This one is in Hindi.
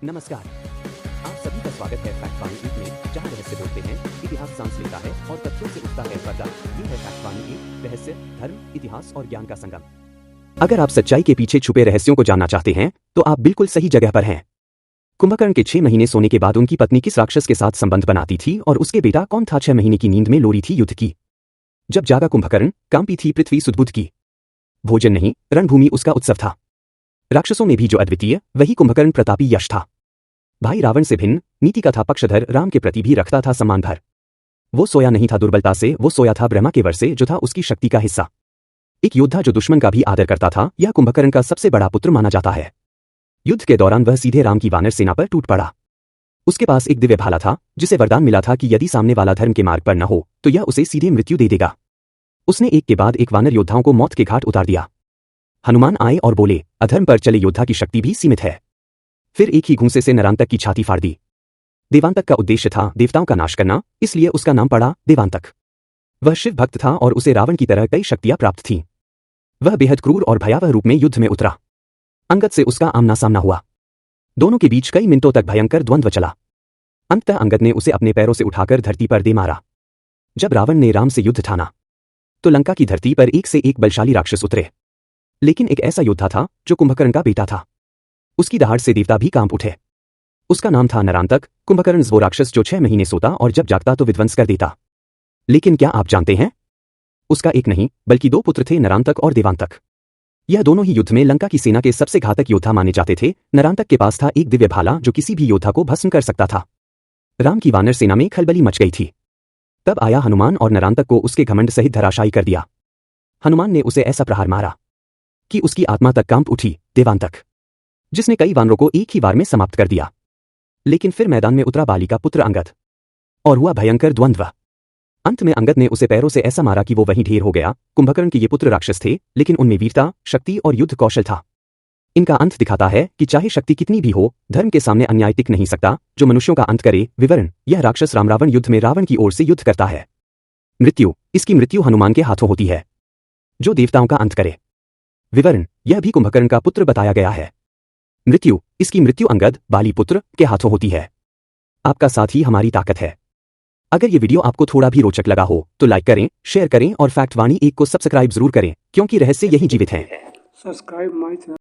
नमस्कार, आप सभी का स्वागत है फैक्ट वाणी एक में, जहां रहस्य बोलते हैं, इतिहास सांस लेता है और तथ्यों से उठता है पर्दा। ये है फैक्ट वाणी एक, रहस्य, धर्म, इतिहास और ज्ञान का संगम। अगर आप सच्चाई के पीछे छुपे रहस्यों को जानना चाहते हैं, तो आप बिल्कुल सही जगह पर हैं। कुंभकर्ण के 6 महीने सोने के बाद उनकी पत्नी किस राक्षस के साथ संबंध बनाती थी और उसके बेटा कौन था? 6 महीने की नींद में लोरी थी युद्ध की। जब जागा कुंभकर्ण, कांपी थी पृथ्वी सुदबुद की। भोजन नहीं, रणभूमि उसका उत्सव था। राक्षसों में भी जो अद्वितीय, वही कुंभकर्ण प्रतापी यश था। भाई रावण से भिन्न, नीति का था पक्षधर, राम के प्रति भी रखता था सम्मान भर। वो सोया नहीं था दुर्बलता से, वो सोया था ब्रह्मा के वर से, जो था उसकी शक्ति का हिस्सा। एक योद्धा जो दुश्मन का भी आदर करता था, यह कुंभकर्ण का सबसे बड़ा पुत्र माना जाता है। युद्ध के दौरान वह सीधे राम की वानर सेना पर टूट पड़ा। उसके पास एक दिव्य भाला था, जिसे वरदान मिला था कि यदि सामने वाला धर्म के मार्ग पर न हो, तो यह उसे सीधे मृत्यु दे देगा। उसने एक के बाद एक वानर योद्धाओं को मौत के घाट उतार दिया। हनुमान आए और बोले, अधर्म पर चले योद्धा की शक्ति भी सीमित है। फिर एक ही घूंसे से नरांतक की छाती फाड़ दी। देवांतक का उद्देश्य था देवताओं का नाश करना, इसलिए उसका नाम पड़ा देवांतक। वह शिव भक्त था और उसे रावण की तरह कई शक्तियां प्राप्त थीं। वह बेहद क्रूर और भयावह रूप में युद्ध में उतरा। अंगद से उसका आमना सामना हुआ। दोनों के बीच कई मिनटों तक भयंकर द्वंद्व चला। अंततः अंगद ने उसे अपने पैरों से उठाकर धरती पर दे मारा। जब रावण ने राम से युद्ध ठाना, तो लंका की धरती पर एक से एक बलशाली राक्षस उतरे। लेकिन एक ऐसा योद्धा था जो कुंभकर्ण का बेटा था। उसकी दहाड़ से देवता भी कांप उठे। उसका नाम था नरांतक। कुंभकर्ण वो राक्षस जो 6 महीने सोता और जब जागता तो विध्वंस कर देता। लेकिन क्या आप जानते हैं, उसका एक नहीं बल्कि 2 पुत्र थे, नरांतक और देवांतक। यह दोनों ही युद्ध में लंका की सेना के सबसे घातक योद्धा माने जाते थे। नरांतक के पास था एक दिव्य भाला जो किसी भी योद्धा को भस्म कर सकता था। राम की वानर सेना में खलबली मच गई थी। तब आया हनुमान और नरांतक को उसके घमंड सहित धराशायी कर दिया। हनुमान ने उसे ऐसा प्रहार मारा कि उसकी आत्मा तक कांप उठी, देवांतक, जिसने कई वानरों को एक ही वार में समाप्त कर दिया। लेकिन फिर मैदान में उतरा बाली का पुत्र अंगद, और हुआ भयंकर द्वंद्व। अंत में अंगद ने उसे पैरों से ऐसा मारा कि वो वहीं ढेर हो गया। कुंभकर्ण के ये पुत्र राक्षस थे, लेकिन उनमें वीरता, शक्ति और युद्ध कौशल था। इनका अंत दिखाता है कि चाहे शक्ति कितनी भी हो, धर्म के सामने अन्याय टिक नहीं सकता। जो मनुष्यों का अंत करे। विवरण, यह राक्षस राम रावण युद्ध में रावण की ओर से युद्ध करता है। मृत्यु, इसकी मृत्यु हनुमान के हाथों होती है, जो देवताओं का अंत करे। विवरण, यह भी कुंभकर्ण का पुत्र बताया गया है। मृत्यु, इसकी मृत्यु अंगद, बाली पुत्र, के हाथों होती है। आपका साथ ही हमारी ताकत है। अगर ये वीडियो आपको थोड़ा भी रोचक लगा हो तो लाइक करें, शेयर करें और फैक्ट वाणी एक को सब्सक्राइब जरूर करें, क्योंकि रहस्य यही जीवित हैं। Subscribe my channel.